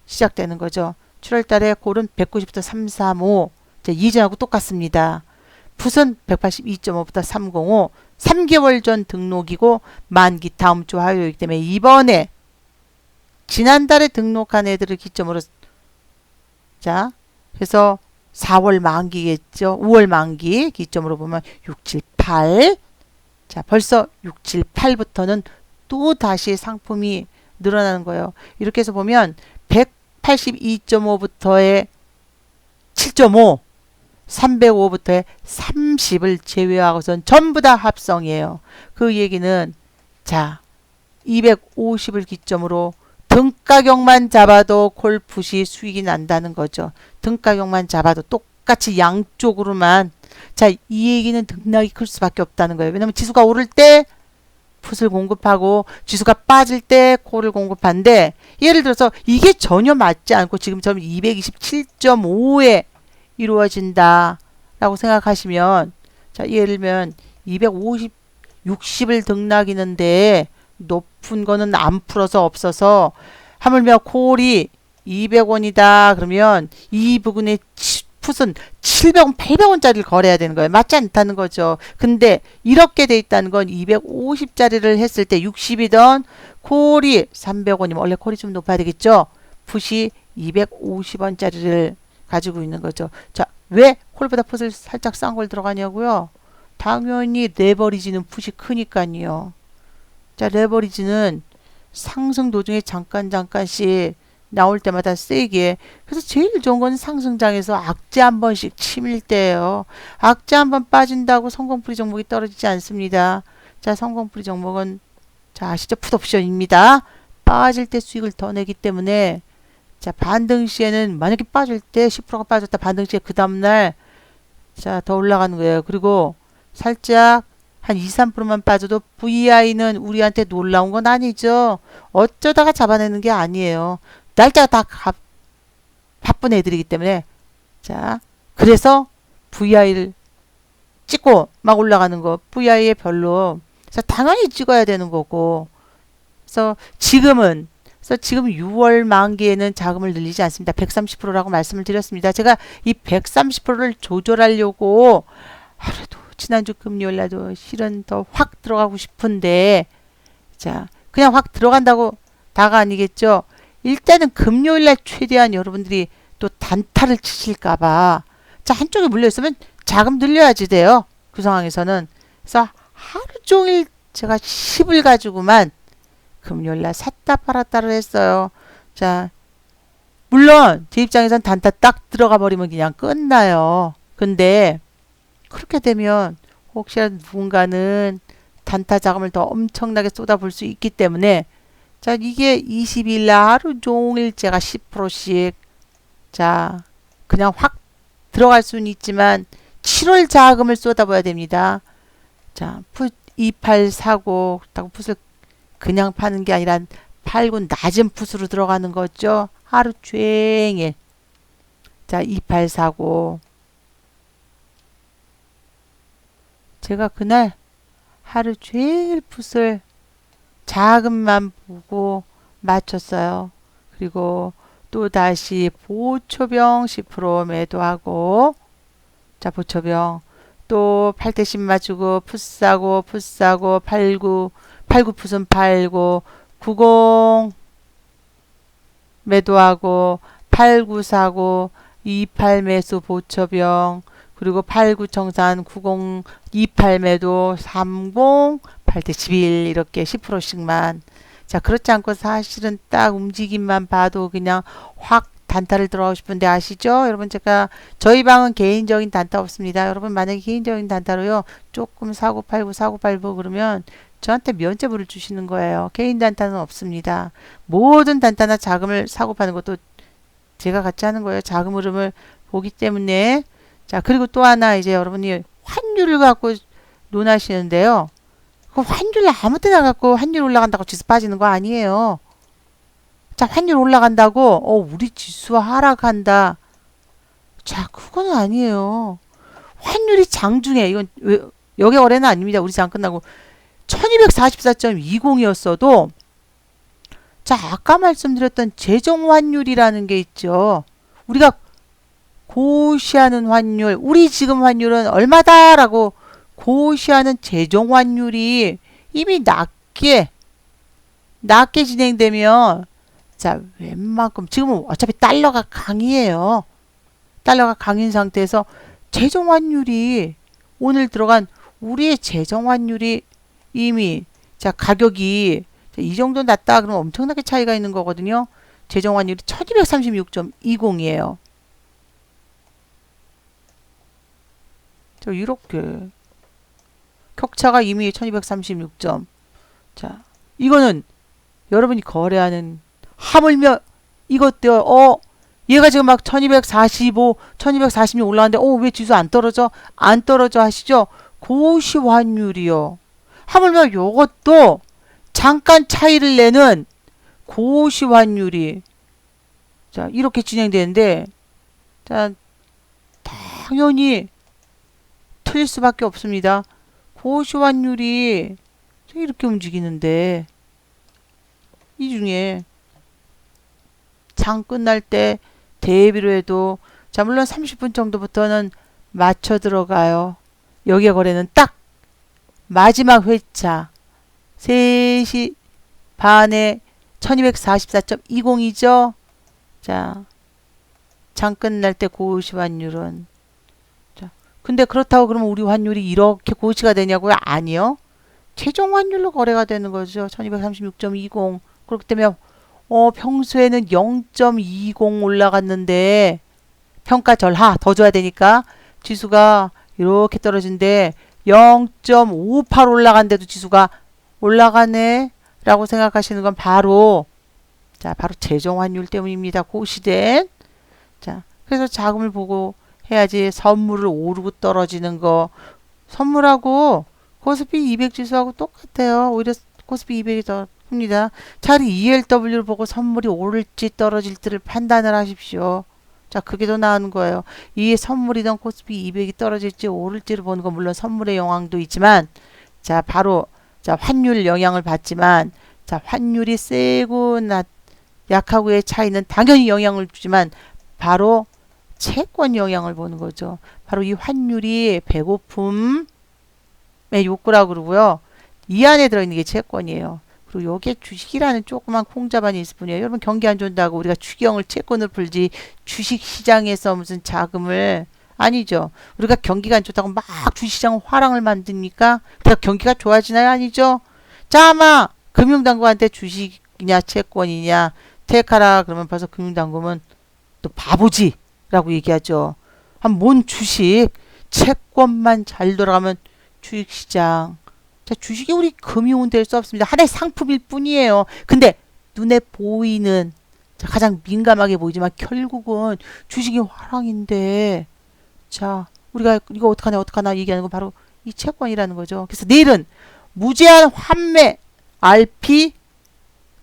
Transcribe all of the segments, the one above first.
시작되는 거죠. 7월 달에 콜은 190부터 335. 이전하고 똑같습니다. 풋은 182.5부터 305. 3개월 전 등록이고 만기 다음 주 화요일이기 때문에 이번에 지난달에 등록한 애들을 기점으로 자 그래서 4월 만기겠죠. 5월 만기 기점으로 보면 6, 7, 8. 자, 벌써 6, 7, 8부터는 또 다시 상품이 늘어나는 거예요. 이렇게 해서 보면 182.5부터의 7.5, 305부터의 30을 제외하고선 전부 다 합성이에요. 그 얘기는 자, 250을 기점으로 등가격만 잡아도 콜풋이 수익이 난다는 거죠. 등가격만 잡아도 똑같이 양쪽으로만. 자, 이 얘기는 등락이 클 수밖에 없다는 거예요. 왜냐면 지수가 오를 때 풋을 공급하고 지수가 빠질 때 콜을 공급한데 예를 들어서 이게 전혀 맞지 않고 지금처럼 227.5에 이루어진다 라고 생각하시면 자, 예를 들면 250, 60을 등락이는데 높은 거는 안 풀어서 없어서 하물며 콜이 200원이다 그러면 이 부분에 풋은 700원, 800원짜리를 거래해야 되는 거예요. 맞지 않다는 거죠. 근데 이렇게 돼 있다는 건 250짜리를 했을 때 60이던 콜이 300원이면 원래 콜이 좀 높아야 되겠죠. 풋이 250원짜리를 가지고 있는 거죠. 자, 왜 콜보다 풋을 살짝 싼 걸 들어가냐고요? 당연히 레버리지는 풋이 크니까요. 자, 레버리지는 상승 도중에 잠깐씩 나올 때마다 세게. 그래서 제일 좋은 건 상승장에서 악재 한 번씩 치밀 때예요. 악재 한 번 빠진다고 성공풀이 종목이 떨어지지 않습니다. 자, 성공풀이 종목은 자, 아시죠? 풋옵션입니다. 빠질 때 수익을 더 내기 때문에 자, 반등 시에는 만약에 빠질 때 10%가 빠졌다. 반등 시에 그 다음날 자, 더 올라가는 거예요. 그리고 살짝 한 2, 3%만 빠져도 VI는 우리한테 놀라운 건 아니죠. 어쩌다가 잡아내는 게 아니에요. 날짜가 다 바쁜 애들이기 때문에 자, 그래서 VI를 찍고 막 올라가는 거 VI에 별로 그래서 당연히 찍어야 되는 거고 그래서 지금 6월 만기에는 자금을 늘리지 않습니다. 130%라고 말씀을 드렸습니다. 제가 이 130%를 조절하려고 하루도 지난주 금요일날도 실은 더 확 들어가고 싶은데 자, 그냥 확 들어간다고 다가 아니겠죠. 일단은 금요일날 최대한 여러분들이 또 단타를 치실까봐 자, 한쪽에 물려있으면 자금 늘려야지 돼요. 그 상황에서는. 그래서 하루 종일 제가 10을 가지고만 금요일날 샀다 팔았다를 했어요. 자, 물론 제 입장에선 단타 딱 들어가 버리면 그냥 끝나요. 근데 그렇게 되면 혹시라도 누군가는 단타 자금을 더 엄청나게 쏟아볼 수 있기 때문에 자, 이게 20일날 하루 종일 제가 10%씩 자, 그냥 확 들어갈 수는 있지만 7월 자금을 쏟아봐야 됩니다. 자, 풋 28 사고 그렇다고 풋을 그냥 파는 게 아니라 팔고 낮은 풋으로 들어가는 거죠. 하루 종일 자, 28 사고 제가 그날 하루 종일 풋을 자금만 보고 맞췄어요. 그리고 또 다시 보초병 10% 매도하고 자, 보초병 또 8대 10 맞추고 풋 사고 89 풋은 팔고 90 매도하고 89 사고 28 매수 보초병 그리고 89 청산 90 28 매도 30 8대 11 이렇게 10%씩만 자, 그렇지 않고 사실은 딱 움직임만 봐도 그냥 확 단타를 들어가고 싶은데 아시죠? 여러분 제가 저희 방은 개인적인 단타 없습니다. 여러분 만약에 개인적인 단타로요 조금 사고 팔고 그러면 저한테 면죄부를 주시는 거예요. 개인 단타는 없습니다. 모든 단타나 자금을 사고 파는 것도 제가 같이 하는 거예요. 자금 흐름을 보기 때문에 자, 그리고 또 하나 이제 여러분이 환율을 갖고 논하시는데요. 그 환율 아무 때나 갖고 환율 올라간다고 지수 빠지는 거 아니에요. 자, 환율 올라간다고 우리 지수가 하락한다. 자, 그건 아니에요. 환율이 장중에 이건 여기 거래는 아닙니다. 우리 장 끝나고 1244.20이었어도 자, 아까 말씀드렸던 재정 환율이라는 게 있죠. 우리가 고시하는 환율, 우리 지금 환율은 얼마다라고 고시하는 재정 환율이 이미 낮게 진행되면, 자, 웬만큼 지금은 어차피 달러가 강이에요. 달러가 강인 상태에서 재정 환율이 오늘 들어간 우리의 재정 환율이 이미, 자, 가격이 이 정도 낮다 그러면 엄청나게 차이가 있는 거거든요. 재정 환율이 1236.20이에요. 저 이렇게 격차가 이미 1236점. 자, 이거는 여러분이 거래하는, 하물며 이것도 얘가 지금 막 1245, 1246 올라가는데 왜 지수 안 떨어져? 안 떨어져 하시죠? 고시 환율이요. 하물며 요것도 잠깐 차이를 내는 고시 환율이, 자, 이렇게 진행되는데, 자, 당연히 틀릴 수밖에 없습니다. 고시 환율이 이렇게 움직이는데, 이 중에 장 끝날 때 대비로 해도, 자, 물론 30분 정도부터는 맞춰 들어가요. 여기에 거래는 딱 마지막 회차 3시 반에 1244.20이죠. 자, 장 끝날 때 고시 환율은, 자, 근데 그렇다고 그러면 우리 환율이 이렇게 고시가 되냐고요? 아니요. 최종 환율로 거래가 되는 거죠. 1236.20. 그렇기 때문에 평소에는 0.20 올라갔는데 평가 절하 더 줘야 되니까 지수가 이렇게 떨어진데 0.58 올라간데도 지수가 올라가네 라고 생각하시는 건 바로, 자, 바로 재정 환율 때문입니다. 고시된. 자, 그래서 자금을 보고 해야지. 선물을 오르고 떨어지는 거, 선물하고 코스피 200 지수하고 똑같아요. 오히려 코스피 200이 더 큽니다. 차라리 ELW를 보고 선물이 오를지 떨어질지를 판단을 하십시오. 자, 그게 더 나은 거예요. 이 선물이든 코스피 200이 떨어질지 오를지를 보는 건 물론 선물의 영향도 있지만, 자, 바로, 자, 환율 영향을 받지만, 자, 환율이 세고 약하고의 차이는 당연히 영향을 주지만 바로 채권 영향을 보는 거죠. 바로 이 환율이 배고픔의 욕구라고 그러고요. 이 안에 들어있는 게 채권이에요. 그리고 요게 주식이라는 조그만 콩자반이 있을 뿐이에요. 여러분 경기 안 좋다고 우리가 추경을 채권을 풀지 주식시장에서 무슨 자금을, 아니죠. 우리가 경기가 안 좋다고 막 주식시장 화랑을 만듭니까? 그래서 경기가 좋아지나요? 아니죠. 자, 아마 금융당국한테 주식이냐 채권이냐 택하라 그러면 벌써 금융당국은 또 바보지 라고 얘기하죠. 뭔 주식, 채권만 잘 돌아가면 주식시장. 자, 주식이 우리 금융은 될 수 없습니다. 하나의 상품일 뿐이에요. 근데 눈에 보이는, 자, 가장 민감하게 보이지만 결국은 주식이 화랑인데, 자, 우리가 이거 어떡하나 얘기하는 건 바로 이 채권이라는 거죠. 그래서 내일은 무제한 환매 RP,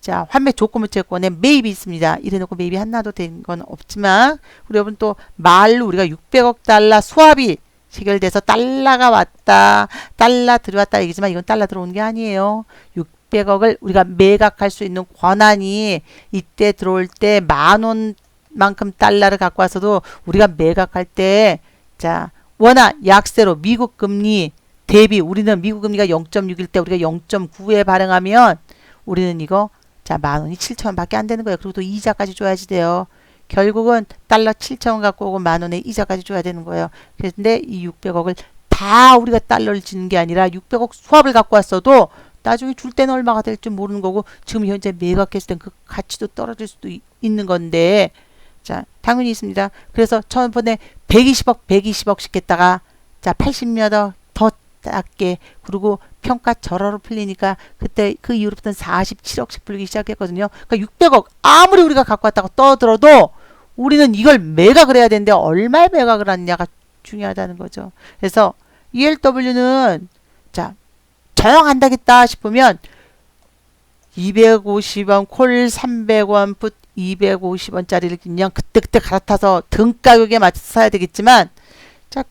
자, 환매 조건부 채권에 매입이 있습니다. 이래놓고 매입이 하나도 된 건 없지만, 우리 여러분 또 말로 우리가 600억 달러 수합이 체결돼서 달러가 왔다, 달러 들어왔다 얘기지만 이건 달러 들어오는 게 아니에요. 600억을 우리가 매각할 수 있는 권한이 이때 들어올 때 10,000원만큼 달러를 갖고 와서도 우리가 매각할 때, 자, 워낙 약세로 미국 금리 대비, 우리는 미국 금리가 0.6일 때 우리가 0.9에 발행하면 우리는 이거, 자, 10,000원이 7,000원 밖에 안 되는 거예요. 그리고 또 이자까지 줘야지 돼요. 결국은 달러 7,000원 갖고 오고 10,000원에 이자까지 줘야 되는 거예요. 그런데 이 600억을 다 우리가 달러를 주는 게 아니라 600억 수합을 갖고 왔어도 나중에 줄 때는 얼마가 될지 모르는 거고, 지금 현재 매각했을 땐 그 가치도 떨어질 수도 있는 건데, 자, 당연히 있습니다. 그래서 처음번에 120억씩 했다가, 자, 80몇 억 더 작게, 그리고 평가 절하로 풀리니까 그때 그 이후로부터는 47억씩 풀리기 시작했거든요. 그러니까 600억 아무리 우리가 갖고 왔다고 떠들어도 우리는 이걸 매각을 해야 되는데 얼마에 매각을 하느냐가 중요하다는 거죠. 그래서 ELW는, 자, 저항한다겠다 싶으면 250원 콜 300원 풋 250원짜리를 그냥 그때그때 갈아타서 등 가격에 맞춰서 사야 되겠지만, 자,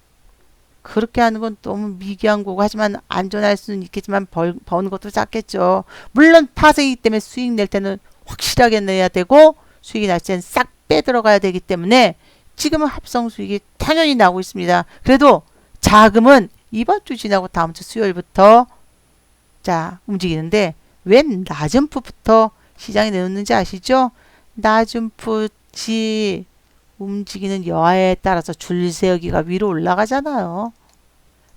그렇게 하는 건 너무 미개한 거고, 하지만 안전할 수는 있겠지만 버는 것도 작겠죠. 물론 파생이기 때문에 수익 낼 때는 확실하게 내야 되고 수익이 날 때는 싹 빼들어가야 되기 때문에 지금은 합성 수익이 당연히 나오고 있습니다. 그래도 자금은 이번 주 지나고 다음 주 수요일부터 자 움직이는데 왜 낮은 풋부터 시장에 내놓는지 아시죠? 낮은 풋이 움직이는 여하에 따라서 줄 세우기가 위로 올라가잖아요.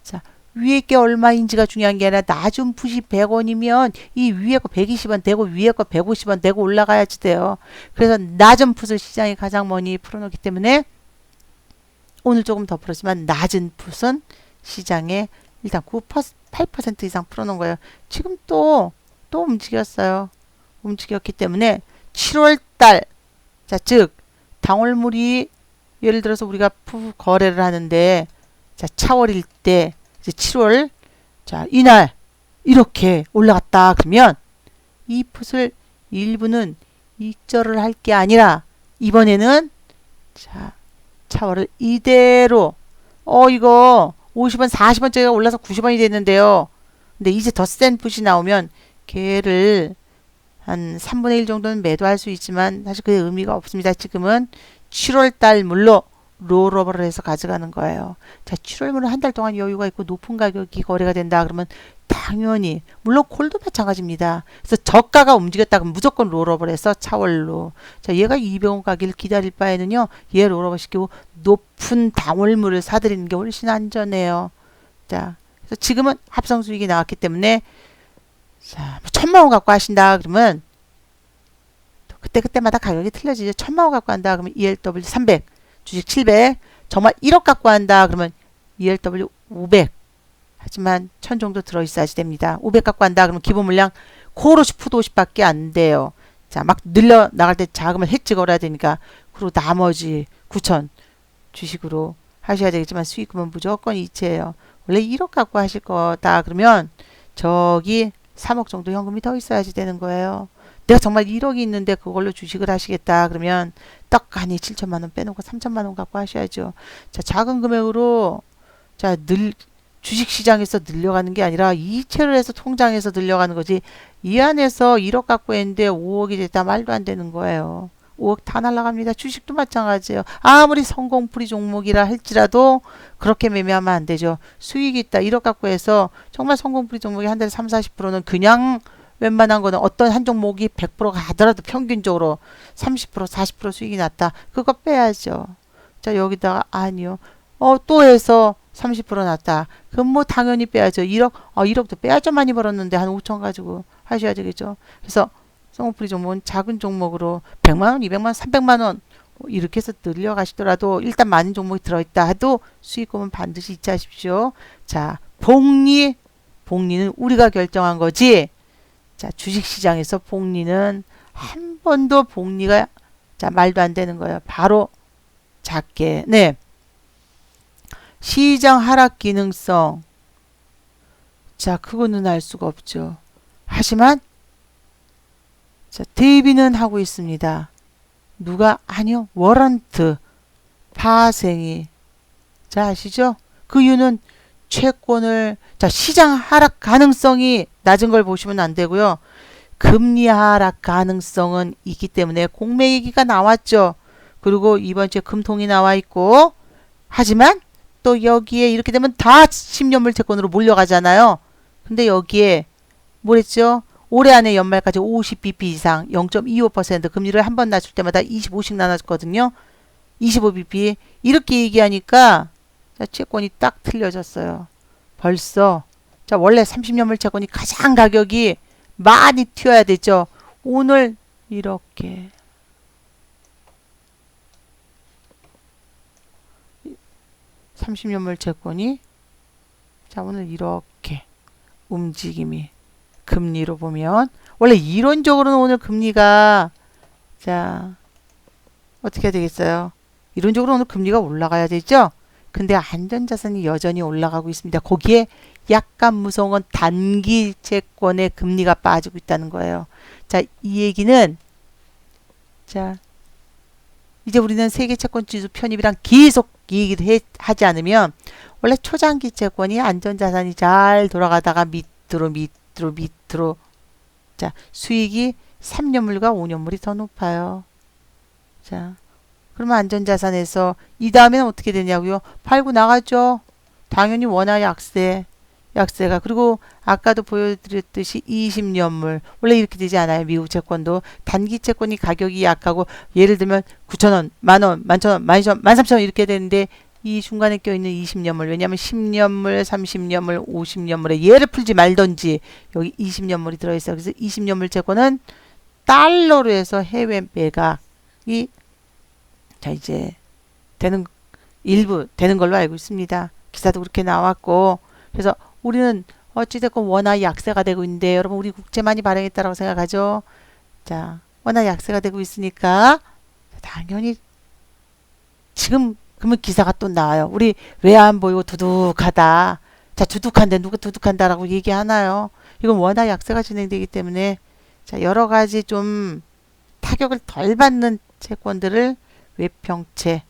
자, 위에 게 얼마인지가 중요한 게 아니라 낮은 풋이 100원이면 이 위에 거 120원 되고 위에 거 150원 되고 올라가야지 돼요. 그래서 낮은 풋을 시장이 가장 많이 풀어놓기 때문에 오늘 조금 더 풀었지만 낮은 풋은 시장에 일단 9%, 8% 이상 풀어놓은 거예요. 지금 또 움직였어요. 움직였기 때문에 7월달 자, 즉 당월물이 예를 들어서 우리가 거래를 하는데 자, 차월일 때 이제 7월 자, 이날 이렇게 올라갔다 그러면 이 풋을 일부는 익절을 할 게 아니라 이번에는 자, 차월을 이대로 이거 50원, 40원짜리가 올라서 90원이 됐는데요. 근데 이제 더 센 풋이 나오면 걔를 한 3분의 1 정도는 매도할 수 있지만 사실 그게 의미가 없습니다. 지금은 7월달 물로 롤오버를 해서 가져가는 거예요. 자, 7월물은 한 달 동안 여유가 있고 높은 가격이 거래가 된다 그러면 당연히 물론 콜도 마찬가지입니다. 그래서 저가가 움직였다 그러면 무조건 롤오버를 해서 차월로 자, 얘가 200원 가기를 기다릴 바에는요. 얘 롤오버 시키고 높은 당월물을 사들이는 게 훨씬 안전해요. 자, 그래서 지금은 합성 수익이 나왔기 때문에 자, 1000만원 갖고 하신다 그러면 그때마다 가격이 틀려지죠. 1000만원 갖고 한다 그러면 ELW 300 주식 700 정말 1억 갖고 한다 그러면 ELW 500 하지만 1000 정도 들어있어야지 됩니다. 500 갖고 한다 그러면 기본 물량 코로시 푸드 50밖에 안 돼요. 자, 막 늘려 나갈 때 자금을 해지 걸어야 되니까 그리고 나머지 9000 주식으로 하셔야 되겠지만 수익금은 무조건 이체예요. 원래 1억 갖고 하실 거다 그러면 저기 3억 정도 현금이 더 있어야지 되는 거예요. 내가 정말 1억이 있는데 그걸로 주식을 하시겠다 그러면 떡하니 7천만원 빼놓고 3천만원 갖고 하셔야죠. 자, 작은 금액으로 자, 주식시장에서 늘려가는 게 아니라 이체를 해서 통장에서 늘려가는 거지 이 안에서 1억 갖고 했는데 5억이 됐다 말도 안 되는 거예요. 5억 다 날라갑니다. 주식도 마찬가지예요. 아무리 성공풀이 종목이라 할지라도 그렇게 매매하면 안 되죠. 수익이 있다. 1억 갖고 해서 정말 성공풀이 종목이 한 달에 3, 40%는 그냥 웬만한 거는 어떤 한 종목이 100%가 하더라도 평균적으로 30%, 40% 수익이 났다. 그거 빼야죠. 자, 여기다가 아니요. 또 해서 30% 났다. 그럼 뭐 당연히 빼야죠. 1억, 1억도 빼야죠. 많이 벌었는데 한 5천 가지고 하셔야 되겠죠. 그래서 성공풀이 종목은 작은 종목으로 100만원, 200만원, 300만원 이렇게 해서 늘려가시더라도 일단 많은 종목이 들어있다 해도 수익금은 반드시 이체하십시오. 자, 복리는 우리가 결정한 거지. 자, 주식시장에서 복리는 한 번도 복리가 자, 말도 안 되는 거예요. 바로 작게. 네. 시장 하락 기능성. 자, 그거는 알 수가 없죠. 하지만 자, 대비는 하고 있습니다. 누가? 아니요. 워런트. 파생이. 자, 아시죠? 그 이유는 채권을 자, 시장 하락 가능성이 낮은 걸 보시면 안 되고요. 금리 하락 가능성은 있기 때문에 공매 얘기가 나왔죠. 그리고 이번 주에 금통이 나와 있고 하지만 또 여기에 이렇게 되면 다 10년물 채권으로 몰려가잖아요. 근데 여기에 뭐랬죠? 올해 안에 연말까지 50bp 이상 0.25% 금리를 한 번 낮출 때마다 25씩 나눠줬거든요. 25bp 이렇게 얘기하니까 자, 채권이 딱 틀려졌어요. 벌써 자, 원래 30년물 채권이 가장 가격이 많이 튀어야 되죠. 오늘 이렇게 30년물 채권이 자, 오늘 이렇게 움직임이 금리로 보면 원래 이론적으로는 오늘 금리가 자, 어떻게 해야 되겠어요? 이론적으로 오늘 금리가 올라가야 되죠? 근데 안전자산이 여전히 올라가고 있습니다. 거기에 약간 무서운 건 단기 채권의 금리가 빠지고 있다는 거예요. 자, 이 얘기는 자, 이제 우리는 세계 채권 지수 편입이랑 계속 얘기를 하지 않으면 원래 초장기 채권이 안전자산이 잘 돌아가다가 밑으로 자, 수익이 3년물과 5년물이 더 높아요. 자, 그러면 안전자산에서 이 다음에는 어떻게 되냐고요? 팔고 나가죠. 당연히 원화 약세가. 그리고 아까도 보여드렸듯이 20년물 원래 이렇게 되지 않아요. 미국 채권도 단기 채권이 가격이 약하고 예를 들면 9,000원, 만원, 11,000원, 12,000원, 13,000원 이렇게 되는데 이 중간에 껴있는 20년물 왜냐하면 10년물, 30년물, 50년물에 얘를 풀지 말던지 여기 20년물이 들어있어요. 그래서 20년물 채권은 달러로 해서 해외 매각이 자 이제 되는 일부 되는 걸로 알고 있습니다. 기사도 그렇게 나왔고 그래서 우리는 어찌됐건 원화 약세가 되고 있는데 여러분 우리 국채 많이 발행했다라고 생각하죠. 자 원화 약세가 되고 있으니까 당연히 지금 그러면 기사가 또 나와요. 우리 왜 안 보이고 두둑하다. 자 두둑한데 누가 두둑한다라고 얘기하나요? 이건 원화 약세가 진행되기 때문에 자 여러 가지 좀 타격을 덜 받는 채권들을 외평채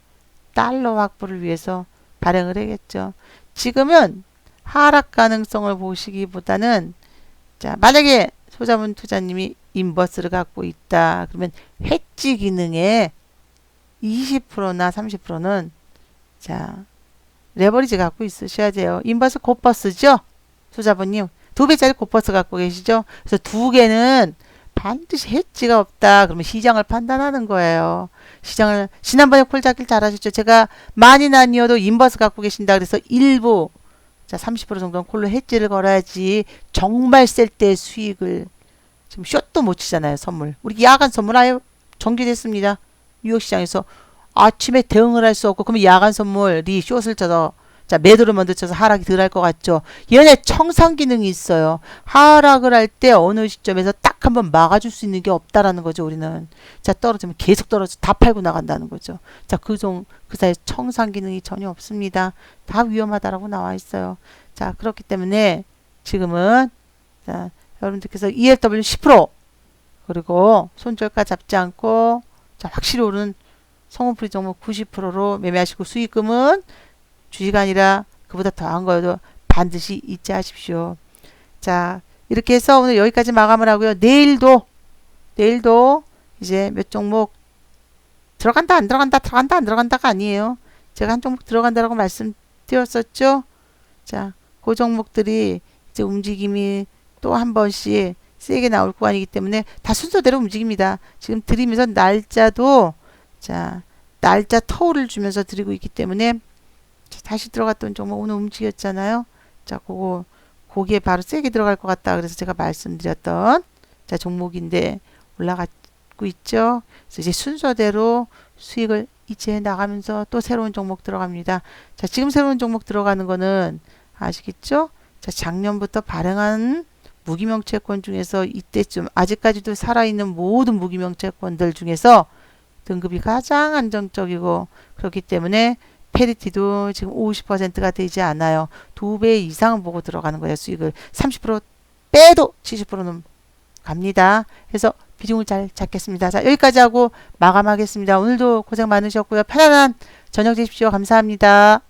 달러 확보를 위해서 발행을 해야겠죠. 지금은 하락 가능성을 보시기보다는 자 만약에 소자문 투자님이 인버스를 갖고 있다 그러면 해지 기능에 20%나 30%는 자 레버리지 갖고 있으셔야 돼요. 인버스 곧버스죠. 소자분님 2배짜리 곧버스 갖고 계시죠. 그래서 2개는 반드시 해지가 없다. 그러면 시장을 판단하는 거예요. 시장을 지난번에 콜 잡길 잘하셨죠. 제가 많이는 아니어도 인버스 갖고 계신다 그래서 일부 자 30% 정도는 콜로 해지를 걸어야지 정말 셀 때 수익을 지금 숏도 못 치잖아요. 선물 우리 야간 선물 아예 정지됐습니다. 뉴욕 시장에서 아침에 대응을 할 수 없고 그러면 야간 선물이 숏을 쳐서 자 매도를 먼저 쳐서 하락이 덜 할 것 같죠. 얘네 청산 기능이 있어요. 하락을 할 때 어느 시점에서 딱 한번 막아줄 수 있는 게 없다라는 거죠. 우리는 자 떨어지면 계속 떨어져 다 팔고 나간다는 거죠. 자 그 사이에 청산 기능이 전혀 없습니다. 다 위험하다라고 나와 있어요. 자 그렇기 때문에 지금은 자 여러분들께서 ELW 10% 그리고 손절가 잡지 않고 자 확실히 오른 성운풀이 종목 90%로 매매하시고 수익금은 주식 아니라 그보다 더한 거여도 반드시 잊지 하십시오. 자 이렇게 해서 오늘 여기까지 마감을 하고요. 내일도 이제 몇 종목 들어간다 안 들어간다 들어간다 안 들어간다가 아니에요. 제가 한 종목 들어간다라고 말씀드렸었죠. 자 그 종목들이 이제 움직임이 또 한 번씩 세게 나올 구간이기 때문에 다 순서대로 움직입니다. 지금 드리면서 날짜도 자 날짜 터울을 주면서 드리고 있기 때문에 다시 들어갔던 종목 오늘 움직였잖아요. 자 거기에 바로 세게 들어갈 것 같다. 그래서 제가 말씀드렸던 자 종목인데 올라가고 있죠. 그래서 이제 순서대로 수익을 이제 나가면서 또 새로운 종목 들어갑니다. 자 지금 새로운 종목 들어가는 거는 아시겠죠? 자 작년부터 발행한 무기명 채권 중에서 이때쯤 아직까지도 살아있는 모든 무기명 채권들 중에서 등급이 가장 안정적이고 그렇기 때문에 페리티도 지금 50%가 되지 않아요. 2배 이상은 보고 들어가는 거예요. 수익을 30% 빼도 70%는 갑니다. 그래서 비중을 잘 잡겠습니다. 자 여기까지 하고 마감하겠습니다. 오늘도 고생 많으셨고요. 편안한 저녁 되십시오. 감사합니다.